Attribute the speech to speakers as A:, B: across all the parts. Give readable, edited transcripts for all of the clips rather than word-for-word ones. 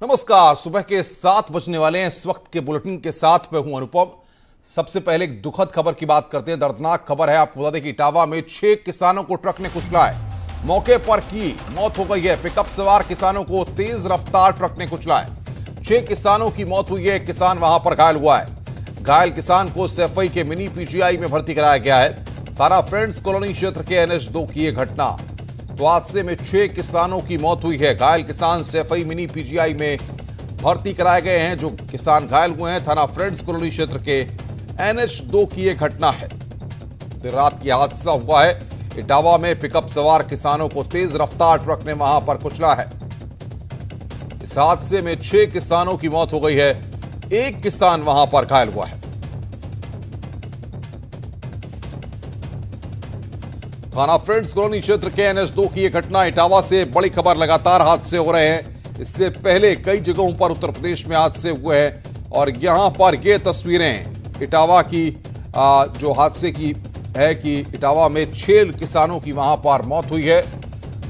A: नमस्कार। सुबह के 7 बजने वाले हैं। इस वक्त के बुलेटिन के साथ मैं हूं अनुपम। सबसे पहले एक दुखद खबर की बात करते हैं। दर्दनाक खबर है। आपको बता दें कि इटावा में 6 किसानों को ट्रक ने कुचला है। मौके पर की मौत हो गई है। पिकअप सवार किसानों को तेज रफ्तार ट्रक ने कुचला है। 6 किसानों की मौत हुई है। एक किसान वहां पर घायल हुआ है। घायल किसान को सैफई के मिनी पीजीआई में भर्ती कराया गया है। थाना फ्रेंड्स कॉलोनी क्षेत्र के NH2 की यह घटना। तो हादसे में 6 किसानों की मौत हुई है। घायल किसान सैफई मिनी पीजीआई में भर्ती कराए गए हैं। जो किसान घायल हुए हैं थाना फ्रेंड्स कॉलोनी क्षेत्र के NH2 की यह घटना है। देर रात की हादसा हुआ है। इटावा में पिकअप सवार किसानों को तेज रफ्तार ट्रक ने वहां पर कुचला है। इस हादसे में 6 किसानों की मौत हो गई है। एक किसान वहां पर घायल हुआ है। थाना फ्रेंड्स कॉलोनी क्षेत्र के NH2 की यह घटना। इटावा से बड़ी खबर। लगातार हादसे हो रहे हैं। इससे पहले कई जगहों पर उत्तर प्रदेश में हादसे हुए हैं और यहां पर ये तस्वीरें इटावा की जो हादसे की है कि इटावा में 6 किसानों की वहां पर मौत हुई है।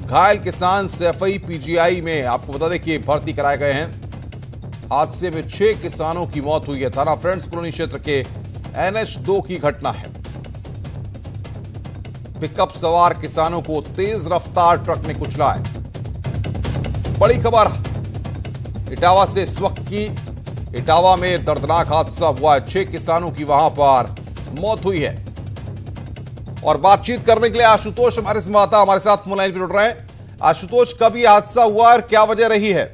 A: घायल किसान सैफई पीजीआई में आपको बता दें कि भर्ती कराए गए हैं। हादसे में 6 किसानों की मौत हुई है। थाना फ्रेंड्स कॉलोनी क्षेत्र के NH2 की घटना है। पिकअप सवार किसानों को तेज रफ्तार ट्रक ने कुचला है। बड़ी खबर इटावा से इस वक्त की। इटावा में दर्दनाक हादसा हुआ है। 6 किसानों की वहां पर मौत हुई है। और बातचीत करने के लिए आशुतोष हमारे संवाददाता हमारे साथ फोन लाइन पर जुड़ रहे हैं। आशुतोष, कब यह हादसा हुआ और क्या वजह रही है?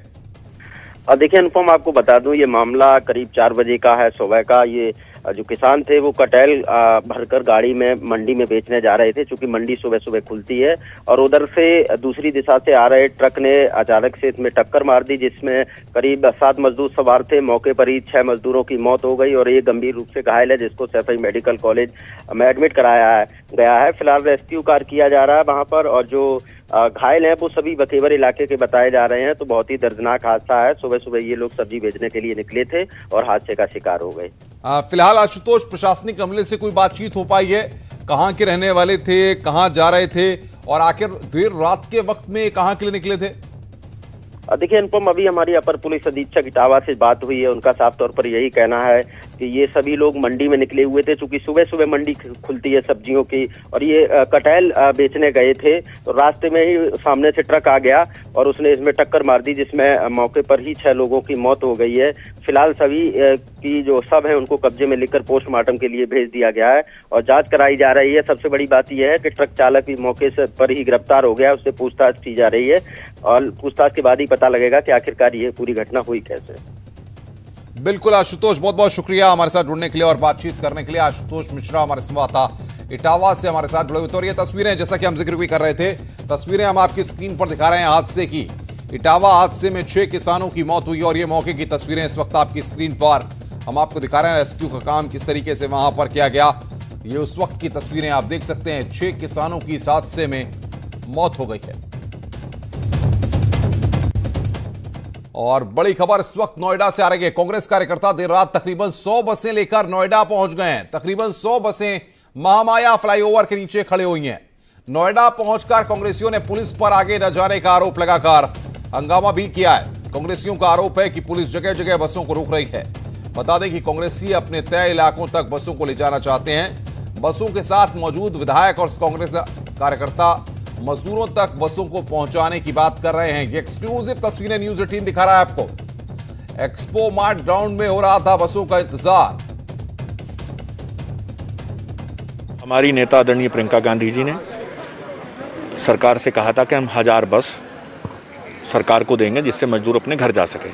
B: देखिए अनुपम, आपको बता दूं ये मामला करीब 4 बजे का है सुबह का। ये जो किसान थे वो कटेल भरकर गाड़ी में मंडी में बेचने जा रहे थे, क्योंकि मंडी सुबह सुबह खुलती है। और उधर से दूसरी दिशा से आ रहे ट्रक ने अचानक से इसमें टक्कर मार दी, जिसमें करीब 7 मजदूर सवार थे। मौके पर ही 6 मजदूरों की मौत हो गई और एक गंभीर रूप से घायल है, जिसको सैफई मेडिकल कॉलेज में एडमिट कराया गया है। फिलहाल रेस्क्यू कार्य किया जा रहा है वहां पर, और जो घायल हैं वो सभी बकेवर इलाके के बताए जा रहे हैं। तो बहुत ही दर्दनाक हादसा है। सुबह सुबह ये लोग सब्जी बेचने के लिए निकले थे और हादसे का शिकार हो गए।
A: फिलहाल आशुतोष, प्रशासनिक अमले से कोई बातचीत हो पाई है? कहां के रहने वाले थे, कहां जा रहे थे और आखिर देर रात के वक्त में कहां के लिए निकले थे?
B: देखिए अनुपम, अभी हमारी अपर पुलिस अधीक्षक इटावा से बात हुई है। उनका साफ तौर पर यही कहना है कि ये सभी लोग मंडी में निकले हुए थे, चूंकि सुबह सुबह मंडी खुलती है सब्जियों की, और ये कटहल बेचने गए थे। तो रास्ते में ही सामने से ट्रक आ गया और उसने इसमें टक्कर मार दी, जिसमें मौके पर ही 6 लोगों की मौत हो गई है। फिलहाल सभी की जो शव है उनको कब्जे में लेकर पोस्टमार्टम के लिए भेज दिया गया है और जांच कराई जा रही है। सबसे बड़ी बात यह है कि ट्रक चालक भी मौके से पर ही गिरफ्तार हो गया। उससे पूछताछ की जा रही है और पूछताछ के बाद ही पता लगेगा कि आखिरकार ये पूरी घटना हुई कैसे।
A: बिल्कुल आशुतोष, बहुत बहुत शुक्रिया हमारे साथ जुड़ने के लिए और बातचीत करने के लिए। आशुतोष मिश्रा हमारे संवाददाता इटावा से हमारे साथ जुड़े हुए थे। और ये तस्वीरें, जैसा कि हम जिक्र भी कर रहे थे, तस्वीरें हम आपकी स्क्रीन पर दिखा रहे हैं हादसे की। इटावा हादसे में 6 किसानों की मौत हुई और ये मौके की तस्वीरें इस वक्त आपकी स्क्रीन पर हम आपको दिखा रहे हैं। रेस्क्यू का काम किस तरीके से वहां पर किया गया, ये उस वक्त की तस्वीरें आप देख सकते हैं। 6 किसानों की इस हादसे में मौत हो गई है। और बड़ी खबर इस वक्त नोएडा से आ रही है। कांग्रेस कार्यकर्ता देर रात तकरीबन 100 बसें लेकर नोएडा पहुंच गए हैं। तकरीबन 100 बसें महामाया फ्लाईओवर के नीचे खड़ी हुई हैं। नोएडा पहुंचकर कांग्रेसियों ने पुलिस पर आगे न जाने का आरोप लगाकर हंगामा भी किया है। कांग्रेसियों का आरोप है कि पुलिस जगह जगह बसों को रोक रही है। बता दें कि कांग्रेसी अपने तय इलाकों तक बसों को ले जाना चाहते हैं। बसों के साथ मौजूद विधायक और कांग्रेस कार्यकर्ता मजदूरों तक बसों को पहुंचाने की बात कर रहे हैं। ये एक्सक्लूसिव तस्वीरें न्यूज 18 दिखा रहा है आपको। एक्सपो मार्ट ग्राउंड में हो रहा था बसों का इंतजार।
C: हमारी नेता आदरणीय प्रियंका गांधी जी ने सरकार से कहा था कि हम 1000 बस सरकार को देंगे, जिससे मजदूर अपने घर जा सके।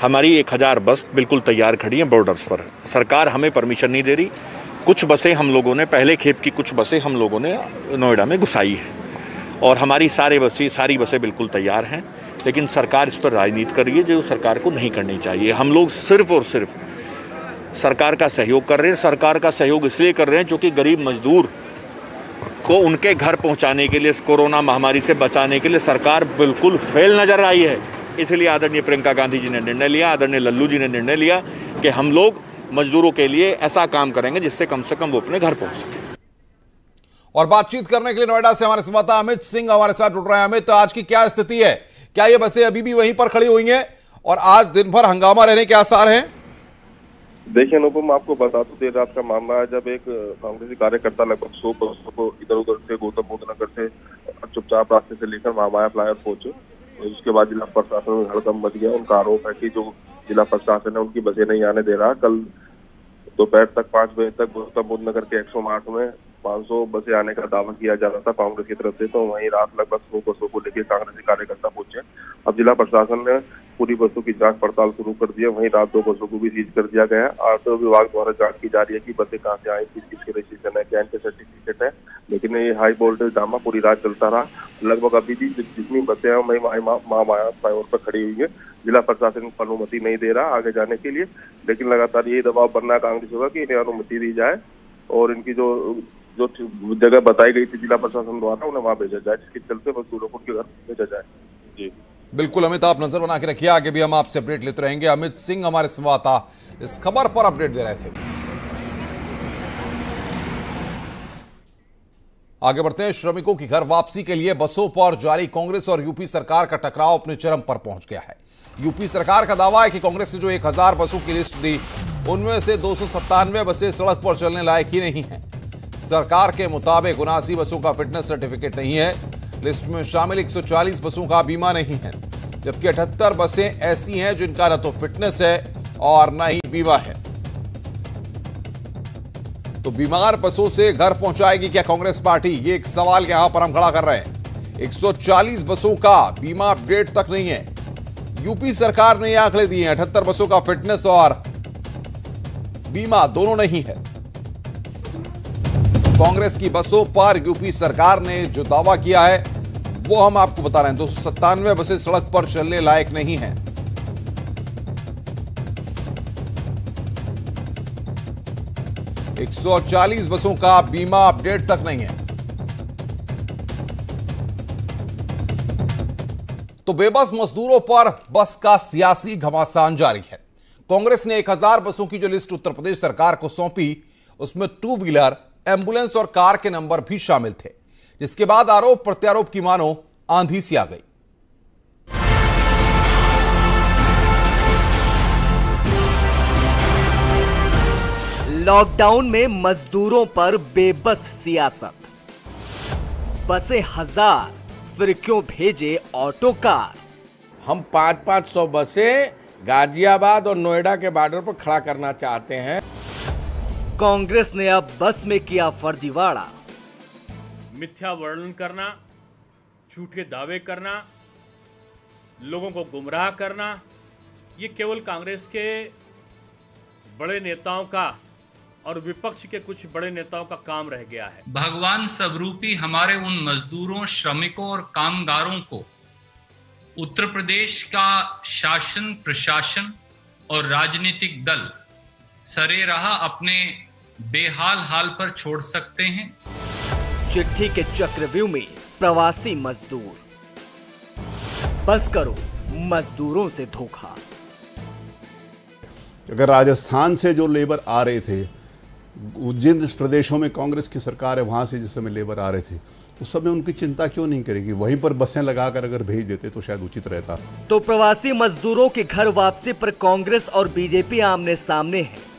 C: हमारी 1000 बस बिल्कुल तैयार खड़ी है बॉर्डर्स पर। सरकार हमें परमिशन नहीं दे रही। कुछ बसें हम लोगों ने, पहले खेप की कुछ बसें हम लोगों ने नोएडा में घुसाई है और हमारी सारी बसें बिल्कुल तैयार हैं, लेकिन सरकार इस पर राजनीति कर रही है, जो सरकार को नहीं करनी चाहिए। हम लोग सिर्फ और सिर्फ सरकार का सहयोग कर रहे हैं। सरकार का सहयोग इसलिए कर रहे हैं क्योंकि गरीब मजदूर को उनके घर पहुंचाने के लिए, इस कोरोना महामारी से बचाने के लिए सरकार बिल्कुल फेल नजर आई है। इसलिए आदरणीय प्रियंका गांधी जी ने निर्णय लिया, आदरणीय लल्लू जी ने निर्णय लिया कि हम लोग मजदूरों के लिए ऐसा काम करेंगे जिससे कम से कम वो अपने घर पहुंच सके।
A: और बातचीत करने के लिए नोएडा से हमारे संवाददाता अमित सिंह हमारे साथ जुड़ रहे हैं। अमित, आज की क्या स्थिति है? क्या ये बसें अभी भी वहीं पर खड़ी हुई हैं और आज दिन भर हंगामा रहने के आसार हैं।
D: देखिए अनुपम, आपको बता दूं, देर रात का मामला है जब एक कांग्रेसी कार्यकर्ता लगभग 100 बसों को इधर उधर से गौतम बुद्ध नगर से चुपचाप रास्ते से लेकर महामाया फ्लाईओवर पहुंचे। उसके बाद जिला प्रशासन में हड़कंप मच गया। उनका आरोप है कि जो जिला प्रशासन है उनकी बसें नहीं आने दे रहा। कल दोपहर तक 5 बजे तक गौतम बुद्ध नगर के 108 में 500 बसें आने का दावा किया जा रहा था कांग्रेस की तरफ से। तो वहीं रात लगभग 100 बसों को लेकर कांग्रेसी कार्यकर्ता पहुंचे। अब जिला प्रशासन ने पूरी बसों की जांच पड़ताल शुरू कर दी है। वहीं रात 2 बसों को भी सीज कर दिया गया है। आरटीओ विभाग द्वारा जांच की जा रही है कि बसें कहां से आई, किस किसके रजिस्ट्रेशन है, क्या इनके सर्टिफिकेट है। लेकिन ये हाई वोल्टेज ड्रामा पूरी रात चलता रहा। लगभग अभी भी जितनी बसें हैं वही महामाया फ्लाईओवर पर खड़ी हुई है। जिला प्रशासन अनुमति नहीं दे रहा आगे जाने के लिए, लेकिन लगातार ये दबाव बनना कांग्रेस होगा कि इन्हें अनुमति दी जाए और इनकी जो जगह बताई गई थी जिला प्रशासन द्वारा उन्हें वहां भेजा जाए, जिसके चलते मजदूरों को उनके घर भेजा जाए। जी
A: बिल्कुल अमित, आप नजर बना के रखिए, आगे भी हम आपसे अपडेट लेते रहेंगे। अमित सिंह हमारे संवाददाता इस खबर पर अपडेट दे रहे थे। आगे बढ़ते हैं। श्रमिकों की घर वापसी के लिए बसों पर जारी कांग्रेस और यूपी सरकार का टकराव अपने चरम पर पहुंच गया है। यूपी सरकार का दावा है कि कांग्रेस ने जो 1000 बसों की लिस्ट दी उनमें से 297 बसें सड़क पर चलने लायक ही नहीं है। सरकार के मुताबिक 79 बसों का फिटनेस सर्टिफिकेट नहीं है। लिस्ट में शामिल 140 बसों का बीमा नहीं है, जबकि 78 बसें ऐसी हैं जिनका न तो फिटनेस है और न ही बीमा है। तो बीमार बसों से घर पहुंचाएगी क्या कांग्रेस पार्टी? ये एक सवाल यहां पर हम खड़ा कर रहे हैं। 140 बसों का बीमा अपडेट तक नहीं है। यूपी सरकार ने ये आंकड़े दिए हैं, 78 बसों का फिटनेस और बीमा दोनों नहीं है। कांग्रेस की बसों पर यूपी सरकार ने जो दावा किया है वो हम आपको बता रहे हैं। 297 बसें सड़क पर चलने लायक नहीं है। एक 140 बसों का बीमा अपडेट तक नहीं है। तो बेबस मजदूरों पर बस का सियासी घमासान जारी है। कांग्रेस ने 1000 बसों की जो लिस्ट उत्तर प्रदेश सरकार को सौंपी उसमें 2 व्हीलर, एम्बुलेंस और कार के नंबर भी शामिल थे, जिसके बाद आरोप प्रत्यारोप की मानो आंधी सी आ गई।
E: लॉकडाउन में मजदूरों पर बेबस सियासत। बसें 1000, फिर क्यों भेजे ऑटो कार?
F: हम 500 बसें गाजियाबाद और नोएडा के बॉर्डर पर खड़ा करना चाहते हैं।
E: कांग्रेस ने अब बस में किया फर्जीवाड़ा।
G: मिथ्या वर्णन करना, झूठे दावे करना, लोगों को गुमराह करना, ये केवल कांग्रेस के बड़े नेताओं का और विपक्ष के कुछ बड़े नेताओं का काम रह गया है।
H: भगवान स्वरूपी हमारे उन मजदूरों, श्रमिकों और कामगारों को उत्तर प्रदेश का शासन, प्रशासन और राजनीतिक दल सरे राह अपने बेहाल हाल पर छोड़ सकते हैं?
E: चिट्ठी के चक्रव्यूह में प्रवासी मजदूर। बस करो मजदूरों से धोखा।
I: अगर राजस्थान से जो लेबर आ रहे थे, जिन प्रदेशों में कांग्रेस की सरकार है वहां से जिस समय लेबर आ रहे थे, उस समय उनकी चिंता क्यों नहीं करेगी? वहीं पर बसें लगाकर अगर भेज देते तो शायद उचित रहता।
E: तो प्रवासी मजदूरों के घर वापसी पर कांग्रेस और बीजेपी आमने सामने है।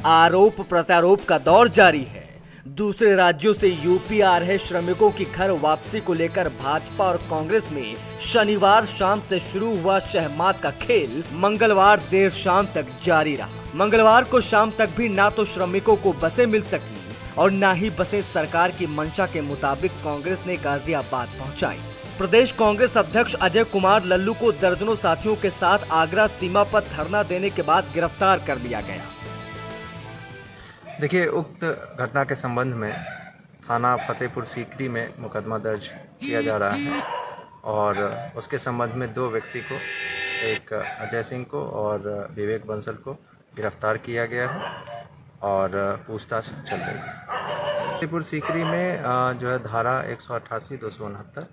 E: आरोप प्रत्यारोप का दौर जारी है। दूसरे राज्यों से यूपी आ रहे श्रमिकों की घर वापसी को लेकर भाजपा और कांग्रेस में शनिवार शाम से शुरू हुआ शहमात का खेल मंगलवार देर शाम तक जारी रहा। मंगलवार को शाम तक भी ना तो श्रमिकों को बसें मिल सकी और ना ही बसें सरकार की मंशा के मुताबिक कांग्रेस ने गाजियाबाद पहुंचाई। प्रदेश कांग्रेस अध्यक्ष अजय कुमार लल्लू को दर्जनों साथियों के साथ आगरा सीमा पर धरना देने के बाद गिरफ्तार कर लिया गया।
J: देखिए, उक्त घटना के संबंध में थाना फतेहपुर सीकरी में मुकदमा दर्ज किया जा रहा है और उसके संबंध में 2 व्यक्ति को, एक अजय सिंह को और विवेक बंसल को गिरफ्तार किया गया है और पूछताछ चल रही है। फतेहपुर सीकरी में जो है धारा 188, 269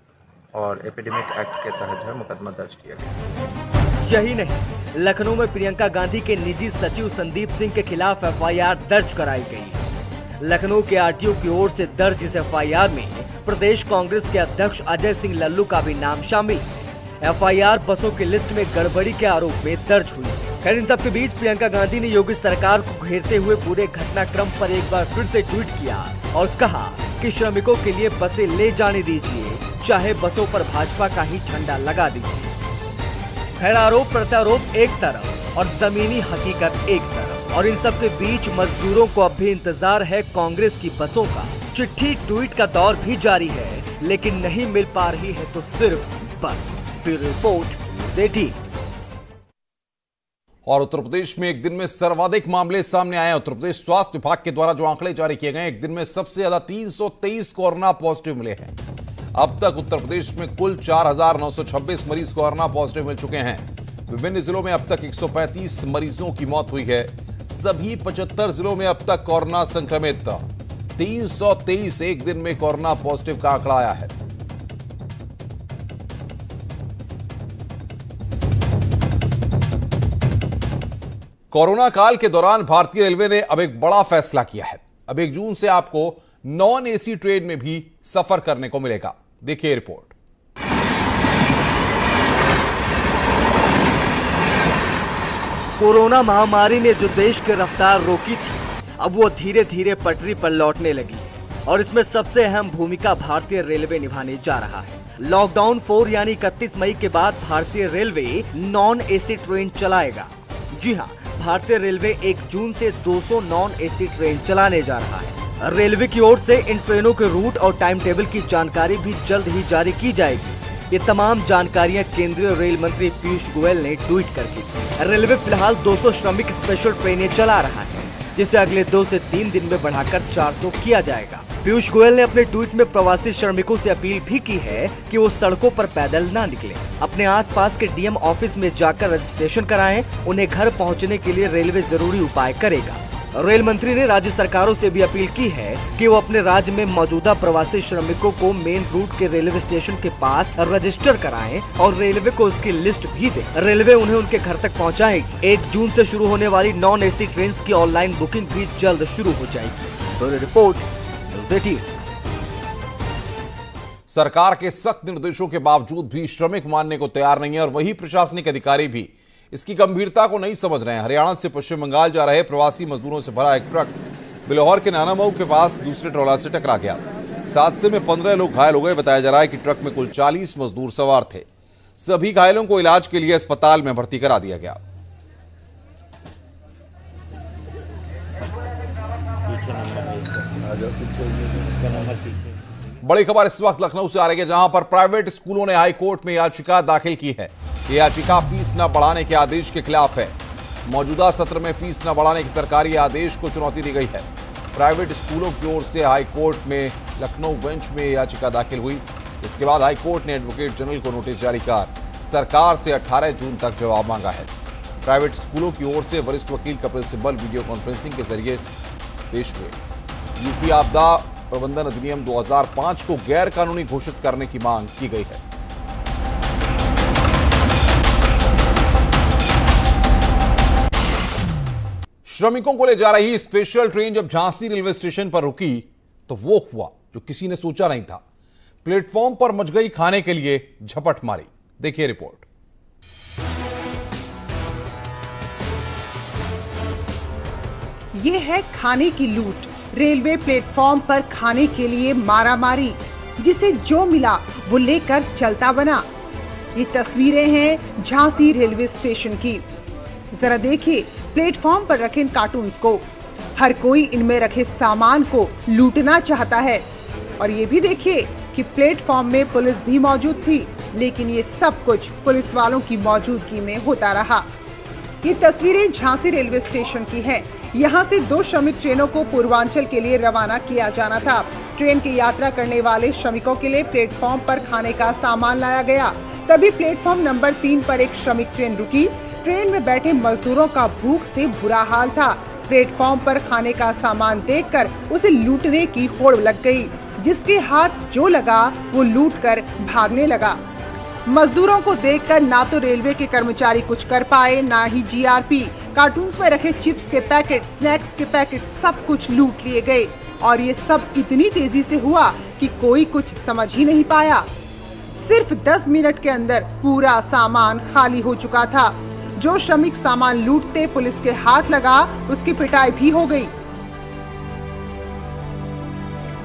J: और एपिडेमिक एक्ट के तहत जो है मुकदमा दर्ज किया गया।
E: यही नहीं, लखनऊ में प्रियंका गांधी के निजी सचिव संदीप सिंह के खिलाफ एफआईआर दर्ज कराई गई है। लखनऊ के आरटीओ की ओर से दर्ज इस एफआईआर में प्रदेश कांग्रेस के अध्यक्ष अजय सिंह लल्लू का भी नाम शामिल है। एफआईआर बसों की लिस्ट में गड़बड़ी के आरोप में दर्ज हुई। खैर, इन सब के बीच प्रियंका गांधी ने योगी सरकार को घेरते हुए पूरे घटनाक्रम पर एक बार फिर से ट्वीट किया और कहा कि श्रमिकों के लिए बसें ले जाने दीजिए, चाहे बसों पर भाजपा का ही झंडा लगा दीजिए। खैर, आरोप प्रत्यारोप एक तरफ और जमीनी हकीकत एक तरफ, और इन सब के बीच मजदूरों को अब भी इंतजार है कांग्रेस की बसों का। चिट्ठी ट्वीट का दौर भी जारी है, लेकिन नहीं मिल पा रही है तो सिर्फ बस। Bureau report, news 18।
A: और उत्तर प्रदेश में एक दिन में सर्वाधिक मामले सामने आए। उत्तर प्रदेश स्वास्थ्य विभाग के द्वारा जो आंकड़े जारी किए गए, एक दिन में सबसे ज्यादा 323 कोरोना पॉजिटिव मिले हैं। अब तक उत्तर प्रदेश में कुल 4,926 मरीज कोरोना पॉजिटिव मिल चुके हैं। विभिन्न जिलों में अब तक 135 मरीजों की मौत हुई है। सभी 75 जिलों में अब तक कोरोना संक्रमित 323 एक दिन में कोरोना पॉजिटिव का आंकड़ा आया है। कोरोना काल के दौरान भारतीय रेलवे ने अब एक बड़ा फैसला किया है। अब 1 जून से आपको नॉन एसी ट्रेन में भी सफर करने को मिलेगा। देखिए रिपोर्ट।
E: कोरोना महामारी ने जो देश की रफ्तार रोकी थी, अब वो धीरे धीरे पटरी पर लौटने लगी, और इसमें सबसे अहम भूमिका भारतीय रेलवे निभाने जा रहा है। लॉकडाउन 4 यानी 31 मई के बाद भारतीय रेलवे नॉन एसी ट्रेन चलाएगा। जी हाँ, भारतीय रेलवे 1 जून से 200 नॉन एसी ट्रेन चलाने जा रहा है। रेलवे की ओर से इन ट्रेनों के रूट और टाइम टेबल की जानकारी भी जल्द ही जारी की जाएगी। ये तमाम जानकारियां केंद्रीय रेल मंत्री पीयूष गोयल ने ट्वीट कर दी। रेलवे फिलहाल 200 श्रमिक स्पेशल ट्रेनें चला रहा है, जिसे अगले 2 से 3 दिन में बढ़ाकर 400 किया जाएगा। पीयूष गोयल ने अपने ट्वीट में प्रवासी श्रमिकों से अपील भी की है कि वो सड़कों पर पैदल ना निकलें, अपने आसपास के डीएम ऑफिस में जाकर रजिस्ट्रेशन कराएं। उन्हें घर पहुंचने के लिए रेलवे जरूरी उपाय करेगा। रेल मंत्री ने राज्य सरकारों से भी अपील की है कि वो अपने राज्य में मौजूदा प्रवासी श्रमिकों को मेन रूट के रेलवे स्टेशन के पास रजिस्टर कराएं और रेलवे को उसकी लिस्ट भी दे। रेलवे उन्हें उनके घर तक पहुंचाएगी। 1 जून से शुरू होने वाली नॉन एसी ट्रेन की ऑनलाइन बुकिंग भी जल्द शुरू हो जाएगी। Bureau report, news 18।
A: सरकार के सख्त निर्देशों के बावजूद भी श्रमिक मानने को तैयार नहीं है, और वही प्रशासनिक अधिकारी भी इसकी गंभीरता को नहीं समझ रहे हैं। हरियाणा से पश्चिम बंगाल जा रहे प्रवासी मजदूरों से भरा एक ट्रक बिल्हौर के नानामऊ के पास दूसरे ट्रॉला से टकरा गया। इस हादसे में 15 लोग घायल हो गए। बताया जा रहा है कि ट्रक में कुल 40 मजदूर सवार थे। सभी घायलों को इलाज के लिए अस्पताल में भर्ती करा दिया गया। बड़ी खबर इस वक्त लखनऊ से आ रही है, जहां पर प्राइवेट स्कूलों ने हाई कोर्ट में याचिका दाखिल की है। ये याचिका फीस न बढ़ाने के आदेश के खिलाफ है। मौजूदा सत्र में फीस न बढ़ाने के सरकारी आदेश को चुनौती दी गई है। प्राइवेट स्कूलों की ओर से हाई कोर्ट में लखनऊ बेंच में याचिका दाखिल हुई। इसके बाद हाई कोर्ट ने एडवोकेट जनरल को नोटिस जारी कर सरकार से 18 जून तक जवाब मांगा है। प्राइवेट स्कूलों की ओर से वरिष्ठ वकील कपिल सिब्बल वीडियो कॉन्फ्रेंसिंग के जरिए पेश हुए। यूपी आपदा प्रबंधन अधिनियम 2005 को गैर कानूनी घोषित करने की मांग की गई है। श्रमिकों को ले जा रही स्पेशल ट्रेन जब झांसी रेलवे स्टेशन पर रुकी तो वो हुआ जो किसी ने सोचा नहीं था। प्लेटफॉर्म पर मच गई खाने के लिए झपट मारी। देखिए रिपोर्ट।
K: ये है खाने की लूट। रेलवे प्लेटफॉर्म पर खाने के लिए मारामारी, जिसे जो मिला वो लेकर चलता बना। ये तस्वीरें हैं झांसी रेलवे स्टेशन की। जरा देखिए प्लेटफॉर्म पर रखे इन कार्टून्स को। हर कोई इनमें रखे सामान को लूटना चाहता है। और ये भी देखिए कि प्लेटफॉर्म में पुलिस भी मौजूद थी, लेकिन ये सब कुछ पुलिस वालों की मौजूदगी में होता रहा। ये तस्वीरें झांसी रेलवे स्टेशन की हैं। यहाँ से 2 श्रमिक ट्रेनों को पूर्वांचल के लिए रवाना किया जाना था। ट्रेन की यात्रा करने वाले श्रमिकों के लिए प्लेटफॉर्म पर खाने का सामान लाया गया। तभी प्लेटफॉर्म नंबर 3 पर एक श्रमिक ट्रेन रुकी। ट्रेन में बैठे मजदूरों का भूख से बुरा हाल था। प्लेटफॉर्म पर खाने का सामान देखकर उसे लूटने की होड़ लग गई। जिसके हाथ जो लगा वो लूटकर भागने लगा। मजदूरों को देखकर ना तो रेलवे के कर्मचारी कुछ कर पाए, ना ही जीआरपी। कार्टून्स में रखे चिप्स के पैकेट, स्नैक्स के पैकेट सब कुछ लूट लिए गए। और ये सब इतनी तेजी से हुआ कि कोई कुछ समझ ही नहीं पाया। सिर्फ 10 मिनट के अंदर पूरा सामान खाली हो चुका था। जो श्रमिक सामान लूटते पुलिस के हाथ लगा, उसकी पिटाई भी हो गई।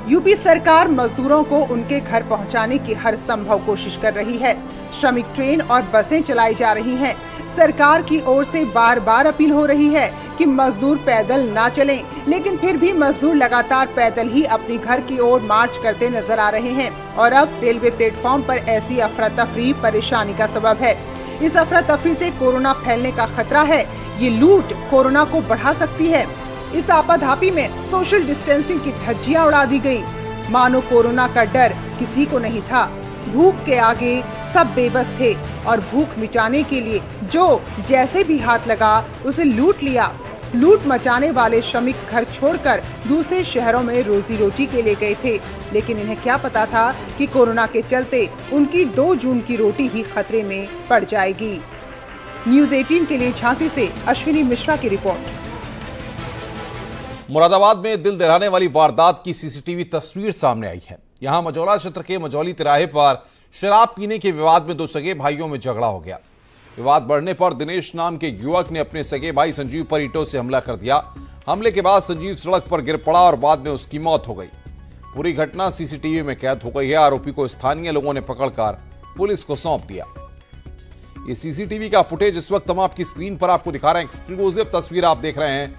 K: यूपी सरकार मजदूरों को उनके घर पहुंचाने की हर संभव कोशिश कर रही है। श्रमिक ट्रेन और बसें चलाई जा रही हैं। सरकार की ओर से बार बार अपील हो रही है कि मजदूर पैदल ना चलें, लेकिन फिर भी मजदूर लगातार पैदल ही अपने घर की ओर मार्च करते नजर आ रहे हैं। और अब रेलवे प्लेटफॉर्म पर ऐसी अफरा तफरी परेशानी का सबब है। इस अफरा तफरी से कोरोना फैलने का खतरा है। ये लूट कोरोना को बढ़ा सकती है। इस आपाधापी में सोशल डिस्टेंसिंग की धज्जियां उड़ा दी गई। मानो कोरोना का डर किसी को नहीं था। भूख के आगे सब बेबस थे और भूख मिटाने के लिए जो जैसे भी हाथ लगा उसे लूट लिया। लूट मचाने वाले श्रमिक घर छोड़कर दूसरे शहरों में रोजी रोटी के लिए गए थे, लेकिन इन्हें क्या पता था कि कोरोना के चलते उनकी 2 जून की रोटी ही खतरे में पड़ जाएगी। न्यूज़ 18 के लिए झांसी से अश्विनी मिश्रा की रिपोर्ट।
A: मुरादाबाद में दिल दहलाने वाली वारदात की सीसीटीवी तस्वीर सामने आई है। यहां मजौला क्षेत्र के मजौली तिराहे पर शराब पीने के विवाद में 2 सगे भाइयों में झगड़ा हो गया। विवाद बढ़ने पर दिनेश नाम के युवक ने अपने सगे भाई संजीव पर ईंटों से हमला कर दिया। हमले के बाद संजीव सड़क पर गिर पड़ा और बाद में उसकी मौत हो गई। पूरी घटना सीसीटीवी में कैद हो गई है। आरोपी को स्थानीय लोगों ने पकड़कर पुलिस को सौंप दिया। ये सीसीटीवी का फुटेज इस वक्त हम आपकी स्क्रीन पर आपको दिखा रहे हैं। एक्सक्लूसिव तस्वीर आप देख रहे हैं।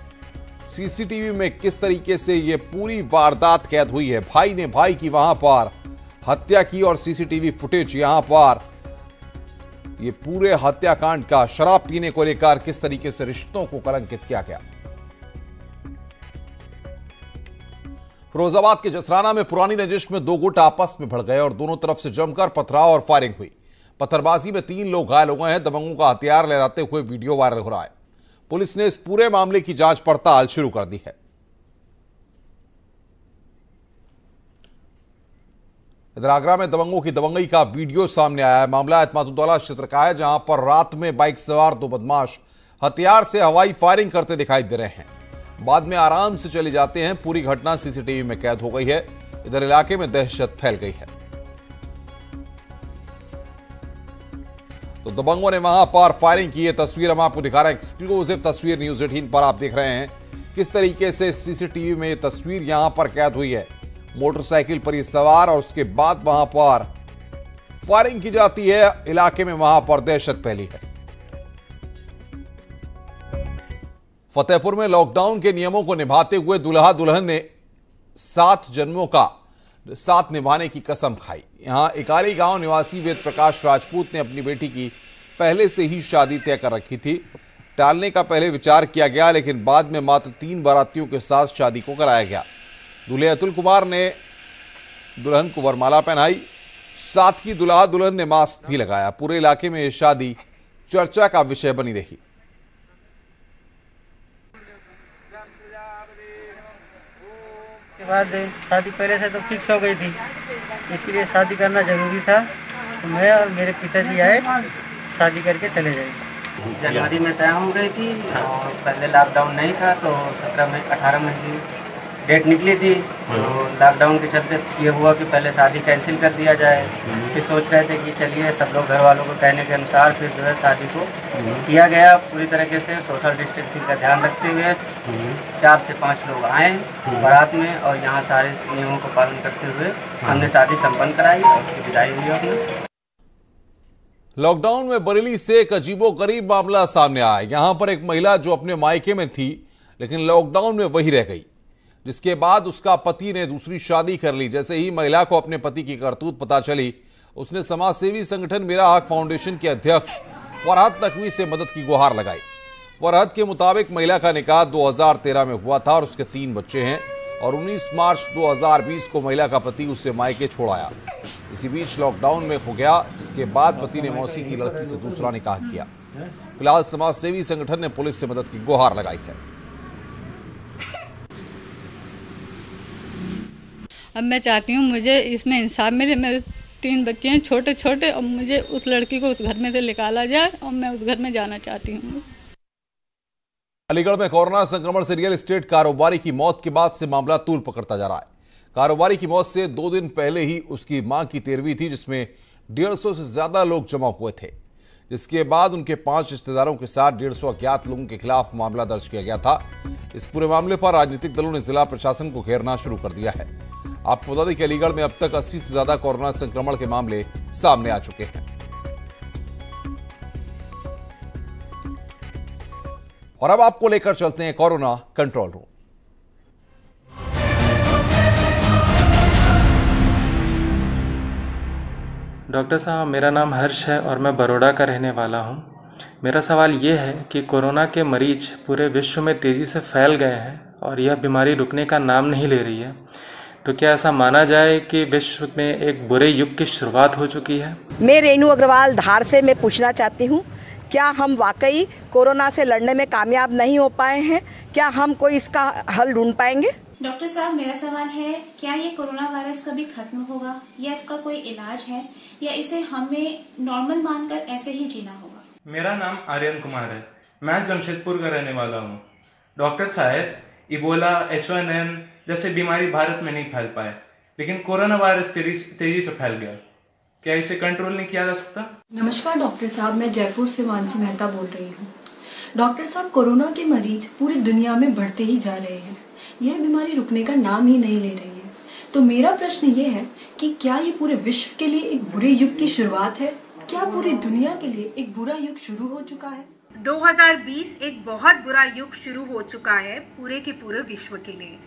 A: सीसीटीवी में किस तरीके से ये पूरी वारदात कैद हुई है। भाई ने भाई की वहां पर हत्या की और सीसीटीवी फुटेज यहां पर ये पूरे हत्याकांड का शराब पीने को लेकर किस तरीके से रिश्तों को कलंकित किया गया। फिरोजाबाद के जसराना में पुरानी रंजिश में 2 गुट आपस में भिड़ गए और दोनों तरफ से जमकर पथराव और फायरिंग हुई। पत्थरबाजी में 3 लोग घायल हो गए हैं। दबंगों का हथियार लहराते हुए वीडियो वायरल हो रहा है। पुलिस ने इस पूरे मामले की जांच पड़ताल शुरू कर दी है। इधर आगरा में दबंगों की दबंगई का वीडियो सामने आया है। मामला एतमादुद्दौला क्षेत्र का है, जहां पर रात में बाइक सवार 2 बदमाश हथियार से हवाई फायरिंग करते दिखाई दे रहे हैं। बाद में आराम से चले जाते हैं। पूरी घटना सीसीटीवी में कैद हो गई है। इधर इलाके में दहशत फैल गई है। तो दबंगों ने वहां पर फायरिंग की। है तस्वीर हम आपको दिखा रहे हैं। एक्सक्लूसिव तस्वीर न्यूज़ 18 पर आप देख रहे हैं किस तरीके से सीसीटीवी में तस्वीर यहां पर कैद हुई है। मोटरसाइकिल पर ये सवार और उसके बाद वहां पर फायरिंग की जाती है। इलाके में वहां पर दहशत फैली है। फतेहपुर में लॉकडाउन के नियमों को निभाते हुए दूल्हा दुल्हन ने 7 जन्मों का साथ निभाने की कसम खाई। यहां इकाली गांव निवासी वेद प्रकाश राजपूत ने अपनी बेटी की पहले से ही शादी तय कर रखी थी। टालने का पहले विचार किया गया, लेकिन बाद में मात्र 3 बारातियों के साथ शादी को कराया गया। दूल्हे अतुल कुमार ने दुल्हन को वरमाला पहनाई। साथ ही दूल्हा दुल्हन ने मास्क भी लगाया। पूरे इलाके में यह शादी चर्चा का विषय बनी रही।
L: के बाद शादी पहले से तो फिक्स हो गई थी, इसके लिए शादी करना जरूरी था। तो मैं और मेरे पिताजी आए, शादी करके चले गए।
M: जनवरी में तय हो गई थी और पहले लॉकडाउन नहीं था, तो 18 मई की डेट निकली थी। तो लॉकडाउन के चलते ये हुआ कि पहले शादी कैंसिल कर दिया जाए। फिर सोच रहे थे कि चलिए सब लोग घर वालों को कहने के अनुसार फिर जो है शादी को किया गया। पूरी तरीके से सोशल डिस्टेंसिंग का ध्यान रखते हुए 4 से 5 लोग आए बारात में और यहाँ सारे नियमों को पालन करते हुए हमने शादी संपन्न कराई और उसकी विदाई हुई अपनी।
A: लॉकडाउन में बरेली से एक अजीबोगरीब मामला सामने आया। यहां पर एक महिला जो अपने मायके में थी लेकिन लॉकडाउन में वही रह गई, जिसके बाद उसका पति ने दूसरी शादी कर ली। जैसे ही महिला को अपने पति की करतूत पता चली, उसने समाजसेवी संगठन मेरा हक फाउंडेशन के अध्यक्ष फरहत नकवी से मदद की गुहार लगाई। फरहत के मुताबिक महिला का निकाह 2013 में हुआ था और उसके 3 बच्चे हैं और 19 मार्च 2020 को महिला का पति उसे मायके छोड़ आया। इसी बीच लॉकडाउन में हो गया, जिसके बाद पति ने मौसी की लड़की से दूसरा निकाह किया। फिलहाल समाजसेवी संगठन ने पुलिस से मदद की गुहार लगाई है।
N: अब मैं चाहती हूँ मुझे इसमें इंसाफ मिले। मेरे 3 बच्चे हैं छोटे छोटे और मुझे उस लड़की को उस घर में से निकाला जाए और मैं उस घर में जाना चाहती हूँ।
A: अलीगढ़ में कोरोना संक्रमण से रियल एस्टेट कारोबारी की मौत के बाद से मामला तूल पकड़ता जा रहा है। कारोबारी की मौत से 2 दिन पहले ही उसकी मां की 13वीं थी, जिसमें 150 से ज्यादा लोग जमा हुए थे, जिसके बाद उनके 5 रिश्तेदारों के साथ 150 अज्ञात लोगों के खिलाफ मामला दर्ज किया गया था। इस पूरे मामले पर राजनीतिक दलों ने जिला प्रशासन को घेरना शुरू कर दिया है। आपको बता दें कि अलीगढ़ में अब तक 80 से ज्यादा कोरोना संक्रमण के मामले सामने आ चुके हैं। और अब आपको लेकर चलते हैं कोरोना कंट्रोल रूम।
O: डॉक्टर साहब, मेरा नाम हर्ष है और मैं बड़ौदा का रहने वाला हूं। मेरा सवाल ये है कि कोरोना के मरीज पूरे विश्व में तेज़ी से फैल गए हैं और यह बीमारी रुकने का नाम नहीं ले रही है, तो क्या ऐसा माना जाए कि विश्व में एक बुरे युग की शुरुआत हो चुकी है?
P: मैं रेणु अग्रवाल धार से मैं पूछना चाहती हूँ, क्या हम वाकई कोरोना से लड़ने में कामयाब नहीं हो पाए हैं? क्या हम कोई इसका हल ढूंढ पाएंगे?
Q: डॉक्टर साहब, मेरा सवाल है, क्या ये कोरोना वायरस कभी खत्म होगा या इसका कोई इलाज है या इसे हमें नॉर्मल मानकर ऐसे ही जीना होगा?
O: मेरा नाम आर्यन कुमार है, मैं जमशेदपुर का रहने वाला हूँ। डॉक्टर साहब, इबोला, H1N जैसे बीमारी भारत में नहीं फैल पाए, लेकिन कोरोना वायरस तेजी से फैल गया। क्या इसे कंट्रोल नहीं किया जा सकता?
R: नमस्कार डॉक्टर साहब, मैं जयपुर से मानसी मेहता बोल रही हूँ। डॉक्टर साहब, कोरोना के मरीज पूरी दुनिया में बढ़ते ही जा रहे हैं। यह बीमारी रुकने का नाम ही नहीं ले रही है। तो मेरा प्रश्न ये है कि क्या ये पूरे विश्व के लिए एक बुरे युग की शुरुआत है? क्या पूरी दुनिया के लिए एक बुरा युग शुरू हो चुका है?
S: 2020 एक बहुत बुरा युग शुरू हो चुका है पूरे के पूरे विश्व के लिए।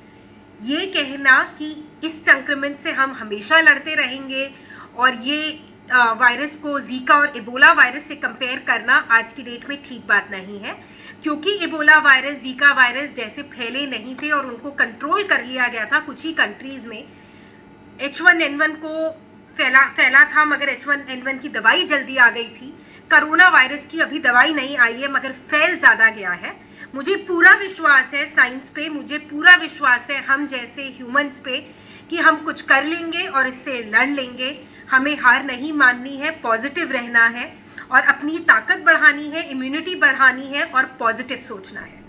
S: ये कहना कि इस संक्रमण से हम हमेशा लड़ते रहेंगे और ये वायरस को जीका और इबोला वायरस से कंपेयर करना आज की डेट में ठीक बात नहीं है, क्योंकि इबोला वायरस, जीका वायरस जैसे फैले नहीं थे और उनको कंट्रोल कर लिया गया था कुछ ही कंट्रीज में। H1N1 को फैला था, मगर H1N1 की दवाई जल्दी आ गई थी। कोरोना वायरस की अभी दवाई नहीं आई है, मगर फैल ज़्यादा गया है। मुझे पूरा विश्वास है साइंस पे, मुझे पूरा विश्वास है हम जैसे ह्यूमंस पे कि हम कुछ कर लेंगे और इससे लड़ लेंगे। हमें हार नहीं माननी है, पॉजिटिव रहना है और अपनी ताकत बढ़ानी है, इम्यूनिटी बढ़ानी है और पॉजिटिव सोचना है।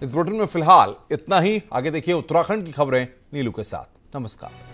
A: इस बुलेटिन में फिलहाल इतना ही। आगे देखिए उत्तराखंड की खबरें नीलू के साथ। नमस्कार।